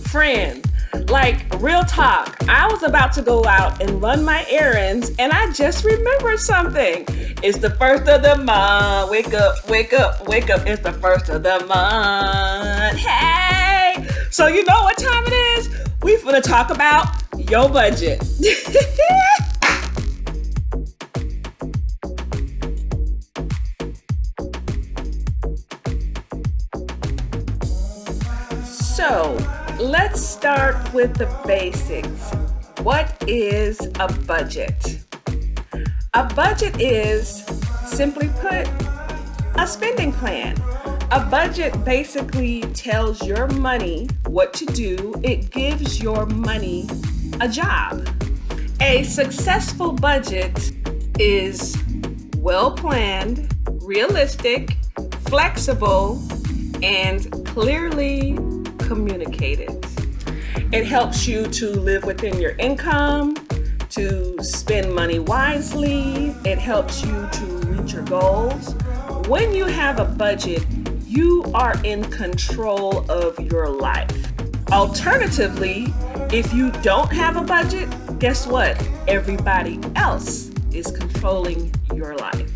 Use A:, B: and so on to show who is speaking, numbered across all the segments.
A: Friend, like real talk, I was about to go out and run my errands and I just remembered something. It's the first of the month. Wake up, wake up, wake up. It's the first of the month. Hey! So you know what time it is? We're gonna talk about your budget. So, let's start with the basics. What is a budget? A budget is, simply put, a spending plan. A budget basically tells your money what to do. It gives your money a job. A successful budget is well planned, realistic, flexible, and clearly communicated. It helps you to live within your income, to spend money wisely. It helps you to reach your goals. When you have a budget, you are in control of your life. Alternatively, if you don't have a budget, guess what? Everybody else is controlling your life.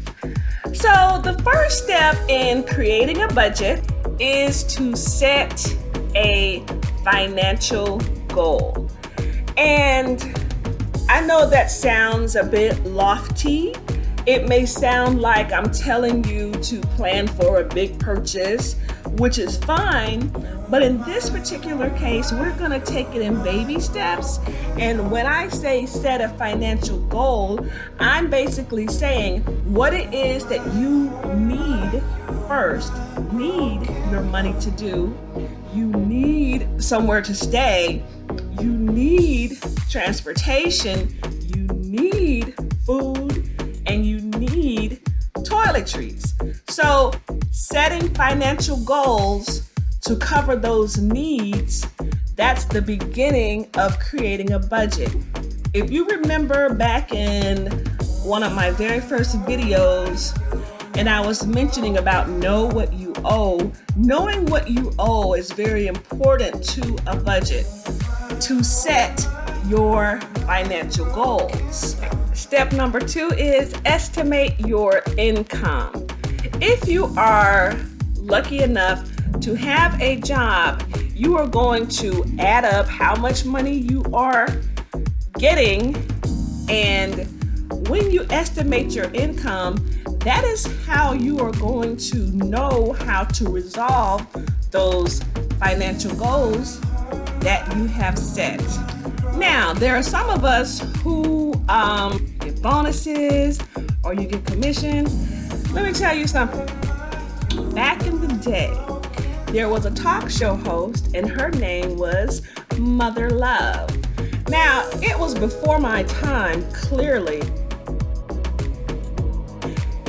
A: So the first step in creating a budget is to set a financial goal. And I know that sounds a bit lofty. It may sound like I'm telling you to plan for a big purchase, which is fine, but in this particular case, we're going to take it in baby steps. And when I say set a financial goal, I'm basically saying what it is that you need first. Need your money to do. You need somewhere to stay. You need transportation. You need food. And you need toiletries. So setting financial goals to cover those needs, that's the beginning of creating a budget. If you remember back in one of my very first videos, and I was mentioning about know what you owe. Knowing what you owe is very important to a budget, to set your financial goals. Step number 2 is estimate your income. If you are lucky enough to have a job, you are going to add up how much money you are getting, and when you estimate your income, that is how you are going to know how to resolve those financial goals that you have set. Now, there are some of us who get bonuses or you get commission. Let me tell you something. Back in the day, there was a talk show host and her name was Mother Love. Now, it was before my time, clearly.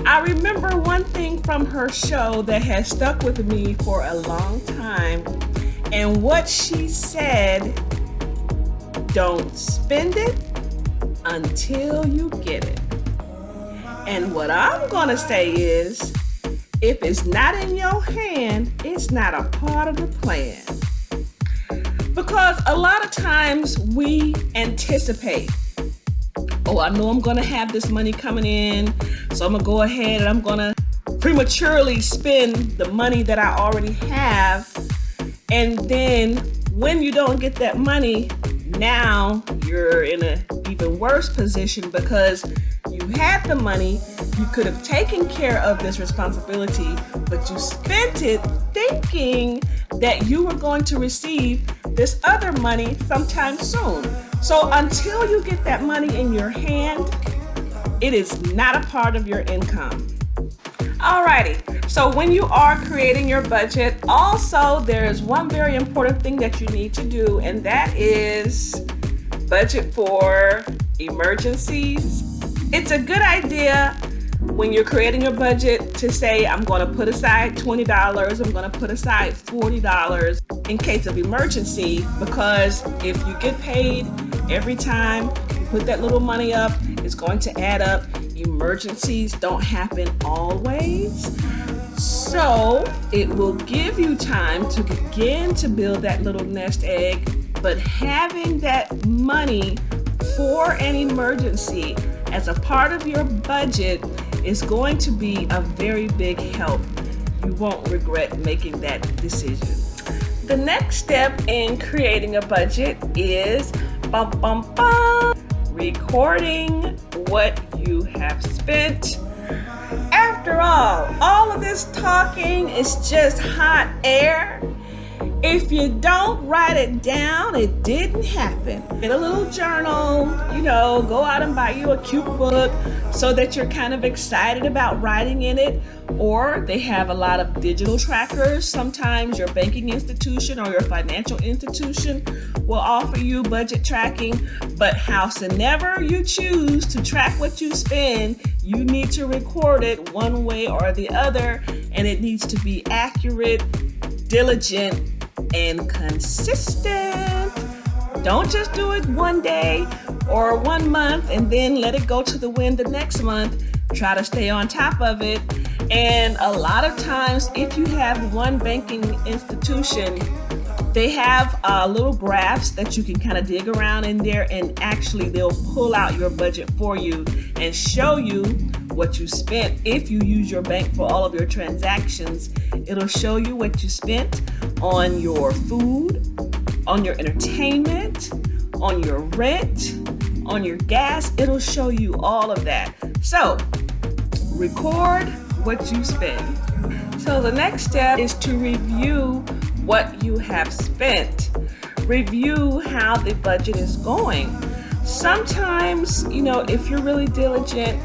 A: I remember one thing from her show that has stuck with me for a long time, and what she said, don't spend it until you get it. And what I'm gonna say is, if it's not in your hand, it's not a part of the plan. Because a lot of times we anticipate, oh, I know I'm gonna have this money coming in, so I'm gonna go ahead and I'm gonna prematurely spend the money that I already have. And then when you don't get that money, now you're in an even worse position because you had the money, you could have taken care of this responsibility, but you spent it thinking that you were going to receive this other money sometime soon. So until you get that money in your hand, it is not a part of your income. Alrighty, so when you are creating your budget, also there's one very important thing that you need to do, and that is budget for emergencies. It's a good idea when you're creating your budget to say, I'm going to put aside $20, I'm going to put aside $40 in case of emergency, because if you get paid every time you put that little money up, it's going to add up. Emergencies don't happen always. So it will give you time to begin to build that little nest egg, but having that money for an emergency as a part of your budget is going to be a very big help. You won't regret making that decision. The next step in creating a budget is recording what you have spent. After all of this talking is just hot air. If you don't write it down, it didn't happen. Get a little journal, go out and buy you a cute book so that you're kind of excited about writing in it. Or they have a lot of digital trackers. Sometimes your banking institution or your financial institution will offer you budget tracking. But howsoever you choose to track what you spend, you need to record it one way or the other, and it needs to be accurate, diligent, and consistent. Don't just do it one day or 1 month and then let it go to the wind the next month. Try to stay on top of it. And a lot of times, if you have one banking institution, they have little graphs that you can kind of dig around in there, and actually they'll pull out your budget for you and show you what you spent. If you use your bank for all of your transactions, it'll show you what you spent on your food, on your entertainment, on your rent, on your gas. It'll show you all of that. So record what you spend. So the next step is to review what you have spent. Review how the budget is going. Sometimes, if you're really diligent,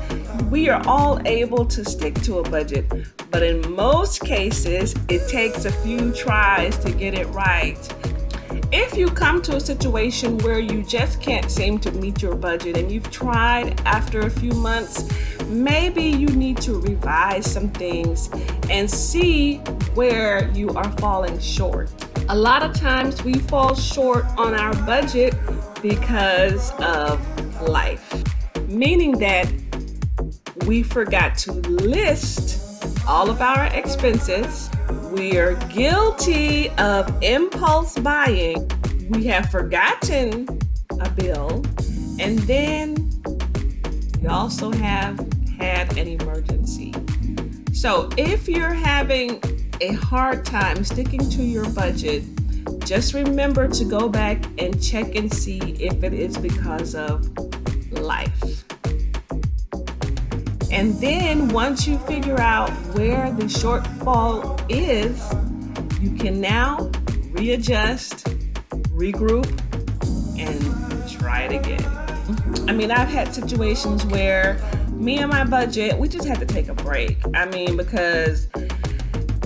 A: we are all able to stick to a budget. But in most cases, it takes a few tries to get it right. If you come to a situation where you just can't seem to meet your budget and you've tried after a few months, maybe you need to revise some things and see where you are falling short. A lot of times we fall short on our budget because of life, meaning that we forgot to list all of our expenses. We are guilty of impulse buying. We have forgotten a bill, and then we also have had an emergency. So if you're having a hard time sticking to your budget, just remember to go back and check and see if it is because of life. And then once you figure out where the shortfall is, you can now readjust, regroup, and try it again. I've had situations where me and my budget, we just had to take a break. Because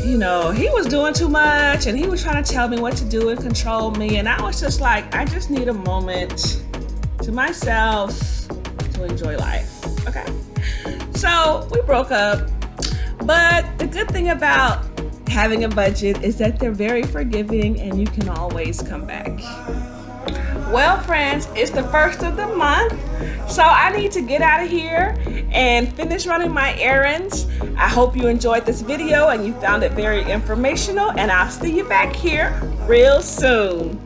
A: he was doing too much and he was trying to tell me what to do and control me. And I was just like, I just need a moment to myself to enjoy life. Okay. So we broke up. But the good thing about having a budget is that they're very forgiving and you can always come back. Well, friends, it's the first of the month, so I need to get out of here and finish running my errands. I hope you enjoyed this video and you found it very informational, and I'll see you back here real soon.